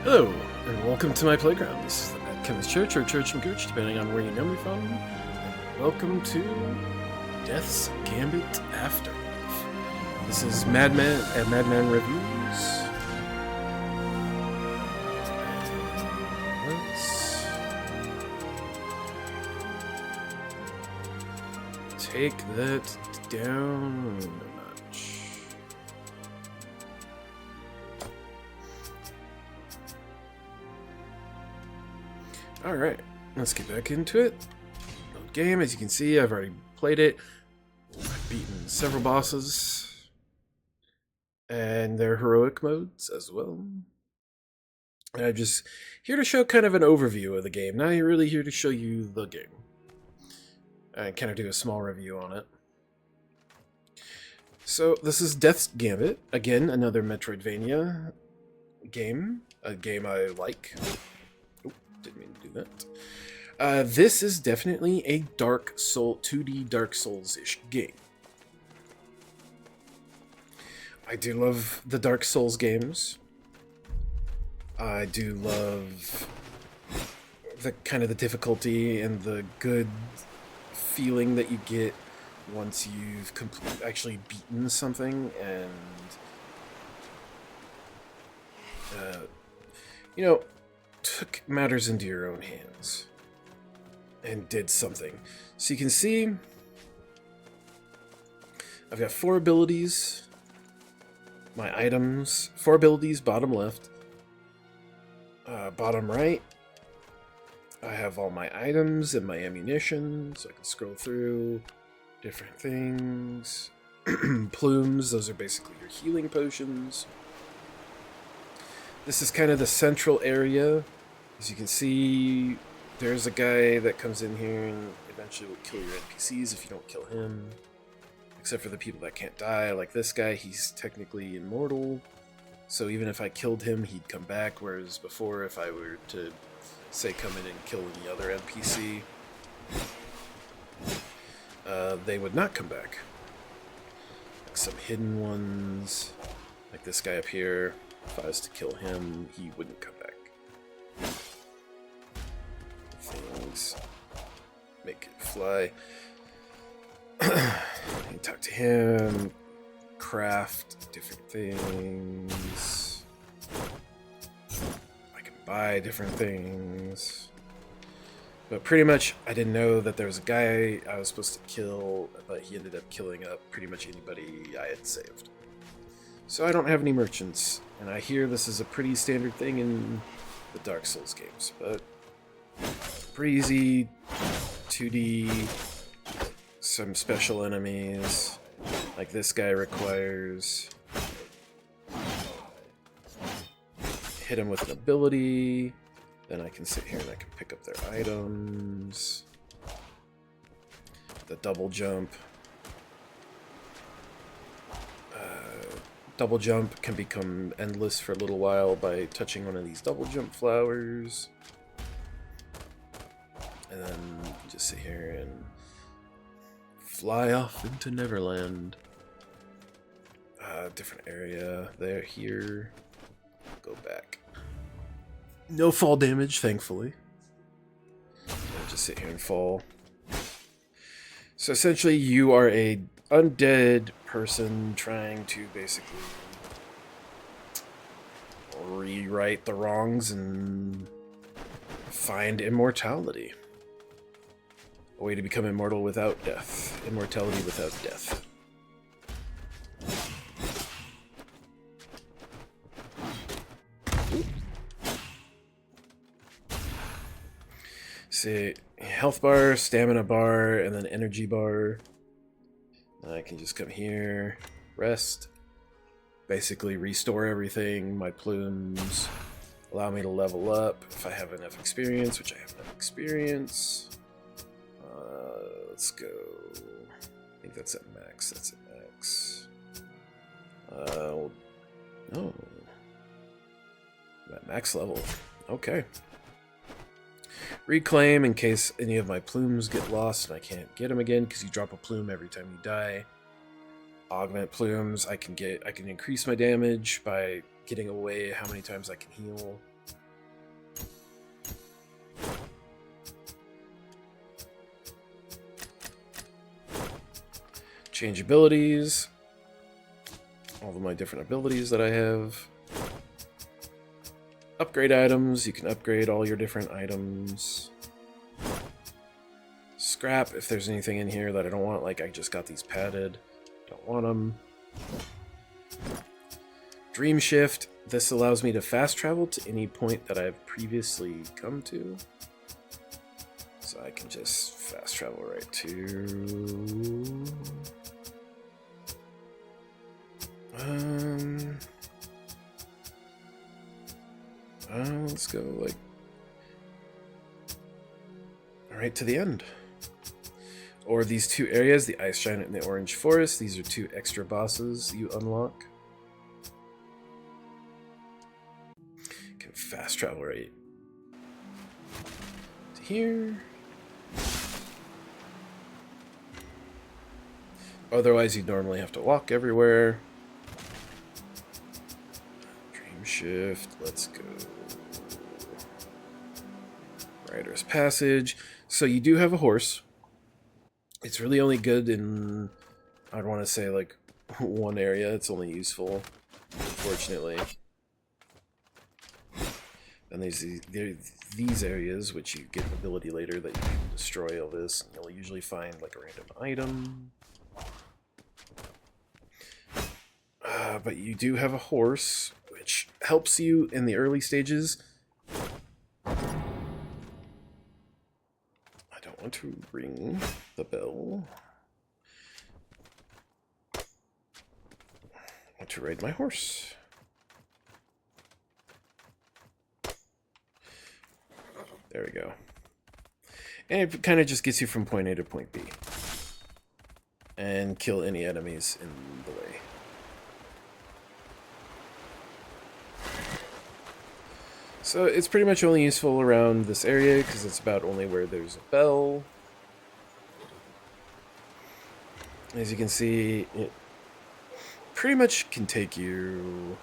Hello, and welcome to my playground. This is the Mad Chemist Church, or Church McGooch, depending on where you know me from. And welcome to Death's Gambit Afterlife. This is Madman at Madman Reviews. Let's take that down a notch. Alright, let's get back into it. Load game, as you can see, I've already played it. I've beaten several bosses. And their heroic modes as well. And I'm just here to show kind of an overview of the game. Not really here to show you the game. And kind of do a small review on it. So, this is Death's Gambit. Again, another Metroidvania game. A game I like. Didn't mean to do that. This is definitely a 2D Dark Souls-ish game. I do love the Dark Souls games. I do love the kind of the difficulty and the good feeling that you get once you've actually beaten something and took matters into your own hands and did something. So you can see I've got 4 abilities. My items, 4 abilities, bottom left. Bottom right, I have all my items and my ammunition, so I can scroll through different things. Plumes, those are basically your healing potions. This is kind of the central area. As you can see, there's a guy that comes in here and eventually will kill your NPCs if you don't kill him. Except for the people that can't die, like this guy, he's technically immortal. So even if I killed him, he'd come back, whereas before, if I were to, say, come in and kill any other NPC, they would not come back. Like some hidden ones, like this guy up here, if I was to kill him, he wouldn't come back. Things make it fly. You talk to him, craft different things. I can buy different things. But pretty much, I didn't know that there was a guy I was supposed to kill, but he ended up killing up pretty much anybody I had saved. So I don't have any merchants, and I hear this is a pretty standard thing in the Dark Souls games, but pretty easy, 2D, some special enemies, like this guy requires. Hit him with an ability, then I can sit here and I can pick up their items. The double jump. Double jump can become endless for a little while by touching one of these double jump flowers. And then just sit here and fly off into Neverland. Different area there, here. Go back. No fall damage, thankfully. I'll just sit here and fall. So essentially, you are a undead person trying to basically rewrite the wrongs and find immortality. A way to become immortal without death. Immortality without death. See, health bar, stamina bar, and then energy bar. I can just come here, rest, basically restore everything, my plumes, allow me to level up if I have enough experience, which I have enough experience. Let's go. I think that's at max. That's at max. Oh. At max level. Okay. Reclaim in case any of my plumes get lost and I can't get them again, because you drop a plume every time you die. Augment plumes. I can increase my damage by getting away how many times I can heal. Change abilities. All of my different abilities that I have. Upgrade items. You can upgrade all your different items. Scrap if there's anything in here that I don't want. Like I just got these padded. Don't want them. Dream Shift. This allows me to fast travel to any point that I've previously come to. So I can just fast travel right to... let's go like right to the end. Or these two areas, the Ice Giant and the Orange Forest. These are two extra bosses you unlock. You can fast travel right to here. Otherwise, you'd normally have to walk everywhere. Dream Shift, let's go. Rider's Passage. So you do have a horse. It's really only good in, I'd want to say, like, one area. It's only useful, unfortunately. And there's these areas, which you get an ability later that you can destroy all this. And you'll usually find, like, a random item. But you do have a horse, which helps you in the early stages. I don't want to ring the bell. I want to ride my horse. There we go. And it kind of just gets you from point A to point B. And kill any enemies in the way. So it's pretty much only useful around this area because it's about only where there's a bell. As you can see, it pretty much can take you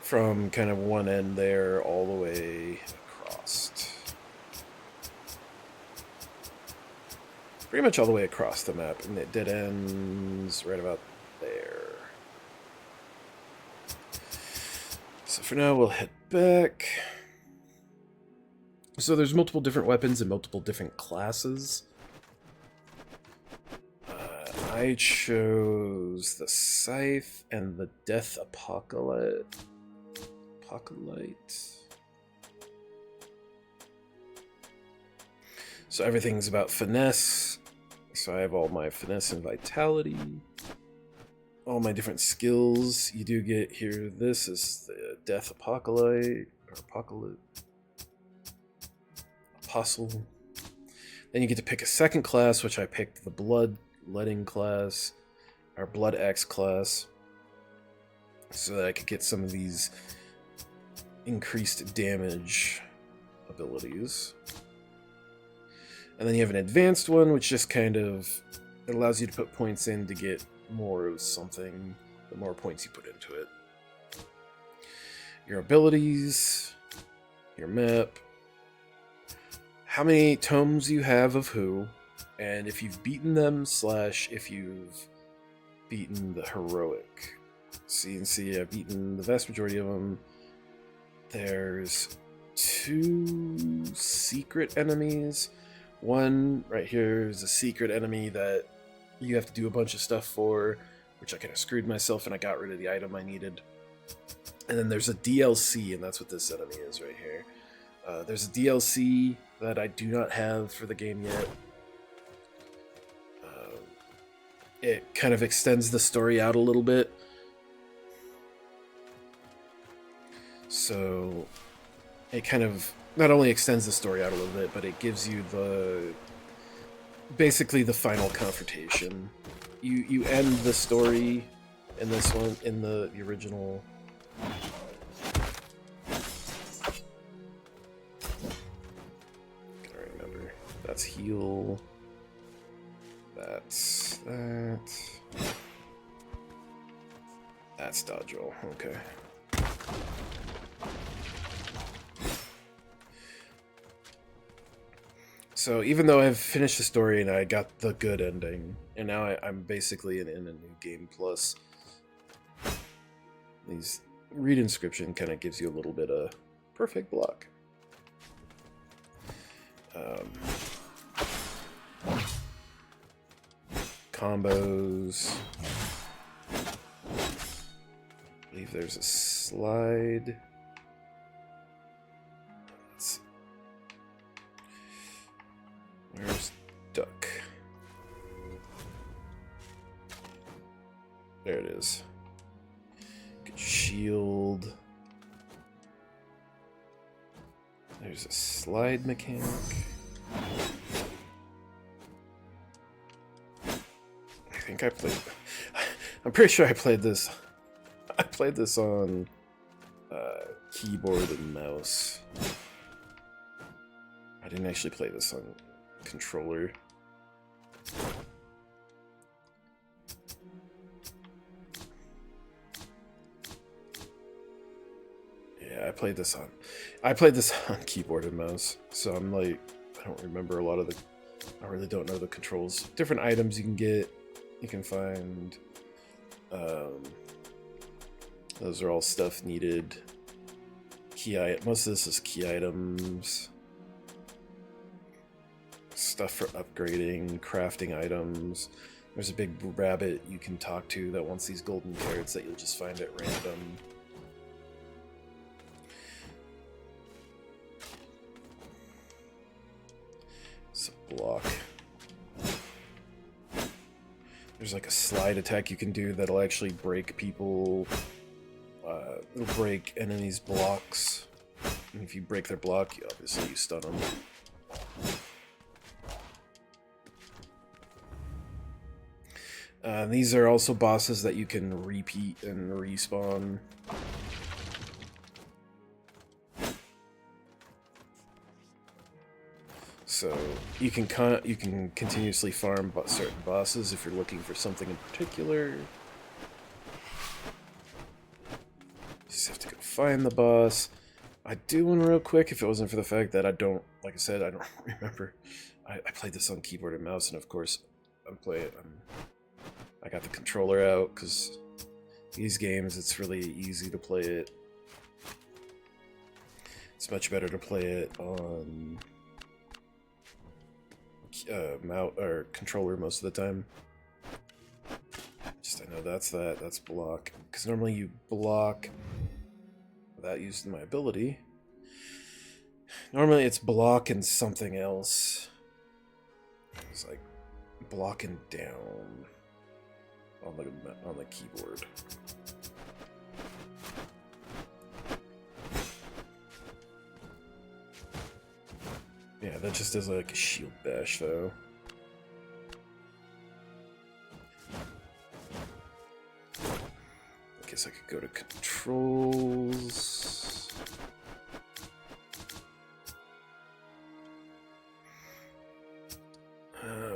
from kind of one end there all the way across. Pretty much all the way across the map, and it dead ends right about there. So for now, we'll head back. So there's multiple different weapons and multiple different classes. I chose the Scythe and the Death Apocalypse. So everything's about finesse. So I have all my finesse and vitality. All my different skills. You do get here. This is the Death Apocalypse. Or Apostle. Then you get to pick a second class, which I picked the Bloodletting class. Or Blood Axe class. So that I could get some of these increased damage abilities. And then you have an advanced one, which just kind of, it allows you to put points in to get more of something, the more points you put into it. Your abilities, your map, how many tomes you have of who, and if you've beaten them, / if you've beaten the heroic. So you can see I've beaten the vast majority of them. There's 2 secret enemies. One right here is a secret enemy that you have to do a bunch of stuff for, which I kind of screwed myself and I got rid of the item I needed. And then there's a DLC, and that's what this enemy is right here. There's a DLC that I do not have for the game yet. It kind of extends the story out a little bit. So it kind of not only extends the story out a little bit, but it gives you basically the final confrontation. You end the story in this one, in the original. Gotta remember. That's heal. That's that. That's dodge roll. Okay. So even though I've finished the story and I got the good ending, and now I'm basically in a new game plus, these read inscription kind of gives you a little bit of perfect block. Combos. I believe there's a slide. Where's duck? There it is. Good shield. There's a slide mechanic. I think I played. I'm pretty sure I played this. I played this on keyboard and mouse. I didn't actually play this on controller. Yeah, I played this on keyboard and mouse. So I'm like, I don't remember a lot of the. I really don't know the controls. Different items you can get, you can find. Those are all stuff needed. Most of this is key items. Stuff for upgrading, crafting items. There's a big rabbit you can talk to that wants these golden carrots that you'll just find at random. It's a block. There's like a slide attack you can do that'll actually break people. It'll break enemies' blocks. And if you break their block, you stun them. These are also bosses that you can repeat and respawn. So you can continuously farm certain bosses if you're looking for something in particular. Just have to go find the boss. I'd do one real quick if it wasn't for the fact that I don't remember. I played this on keyboard and mouse, and of course I got the controller out because these games, it's really easy to play it. It's much better to play it on mouse or controller most of the time. I know that's block. Because normally you block without using my ability. Normally it's block and something else. It's like blocking down on the keyboard. Yeah, that just does like a shield bash though. I guess I could go to controls.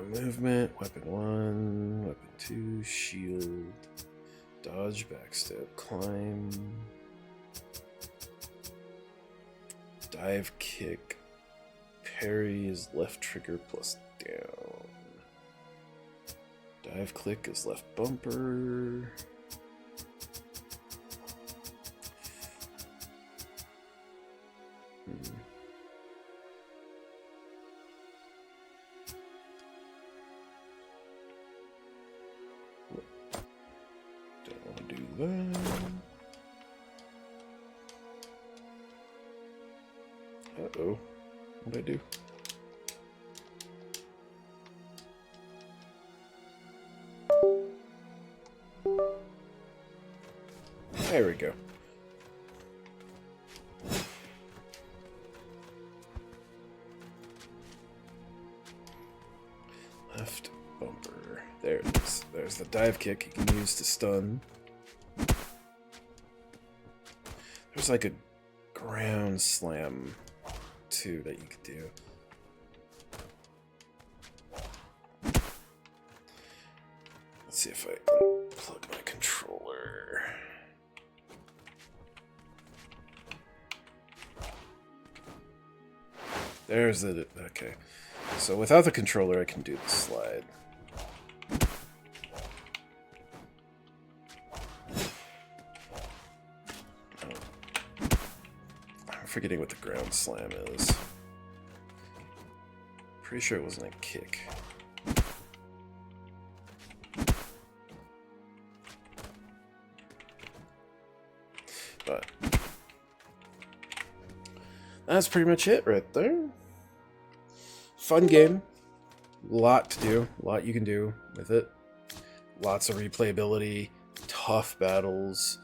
Movement, weapon 1, weapon 2, shield, dodge, backstep, climb, dive, kick, parry is left trigger plus down, dive click is left bumper. Don't want to do that. Uh-oh. What'd I do? There we go. Left bumper. There it is. There's the dive kick you can use to stun. There's like a ground slam too that you could do. Let's see if I can plug my controller. There's the... Okay. So without the controller, I can do the slide. I'm forgetting what the ground slam is. Pretty sure it wasn't a kick. But that's pretty much it right there. Fun game. Lot to do. A lot you can do with it. Lots of replayability. Tough battles.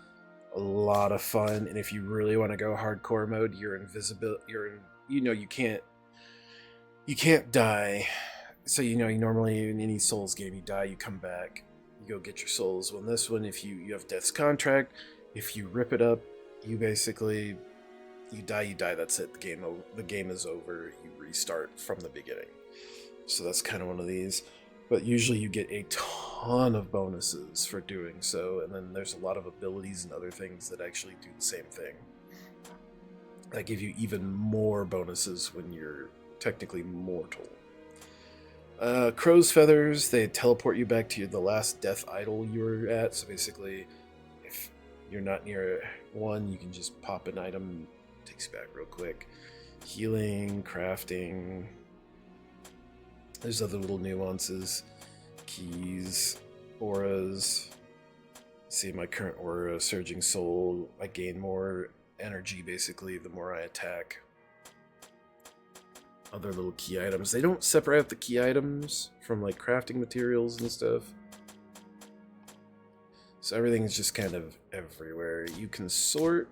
A lot of fun. And if you really want to go hardcore mode, you're invisible. You can't die. So you normally in any Souls game you die, you come back, you go get your souls. Well, in this one, if you have Death's Contract, if you rip it up, you basically you die. That's it. The game is over. You restart from the beginning. So that's kind of one of these. But usually you get a ton of bonuses for doing so, and then there's a lot of abilities and other things that actually do the same thing. That give you even more bonuses when you're technically mortal. Crow's feathers, they teleport you back to the last death idol you were at. So basically, if you're not near one, you can just pop an item, it takes you back real quick. Healing, crafting. There's other little nuances. Keys, auras. See my current aura, Surging Soul. I gain more energy basically the more I attack. Other little key items. They don't separate out the key items from like crafting materials and stuff. So everything is just kind of everywhere. You can sort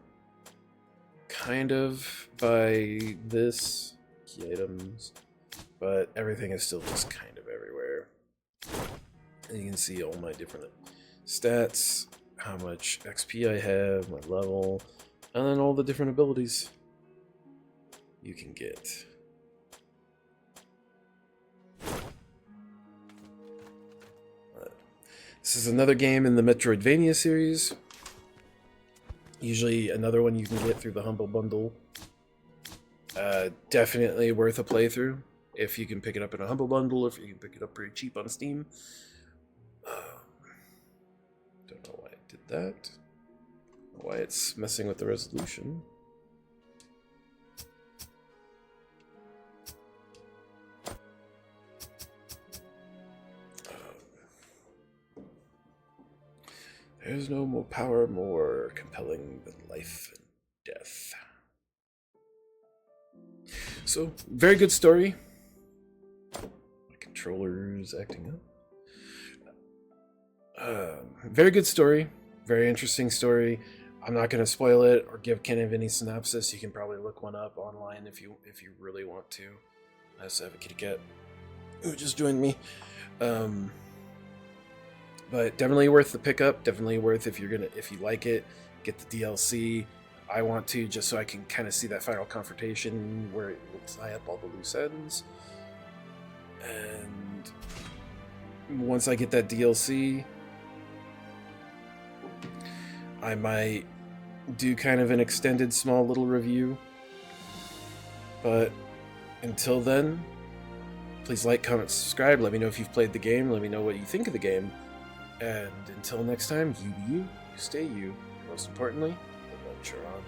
kind of by this key items, but everything is still just kind of everywhere. And you can see all my different stats, how much XP I have, my level, and then all the different abilities you can get. This is another game in the Metroidvania series. Usually another one you can get through the Humble Bundle. Definitely worth a playthrough if you can pick it up in a Humble Bundle, or if you can pick it up pretty cheap on Steam. Don't know why it did that. Why it's messing with the resolution. There's no more power more compelling than life and death. So, very good story. My controller's acting up. Very good story. Very interesting story. I'm not going to spoil it or give kind of any synopsis. You can probably look one up online if you really want to. I also have a kitty cat who just joined me. But definitely worth the pickup. Definitely worth if you like it, get the DLC. I want to just so I can kind of see that final confrontation where it will tie up all the loose ends. And once I get that DLC, I might do kind of an extended small little review. But until then, please like, comment, subscribe. Let me know if you've played the game. Let me know what you think of the game. And until next time, you be you, you stay you. Most importantly, adventure on.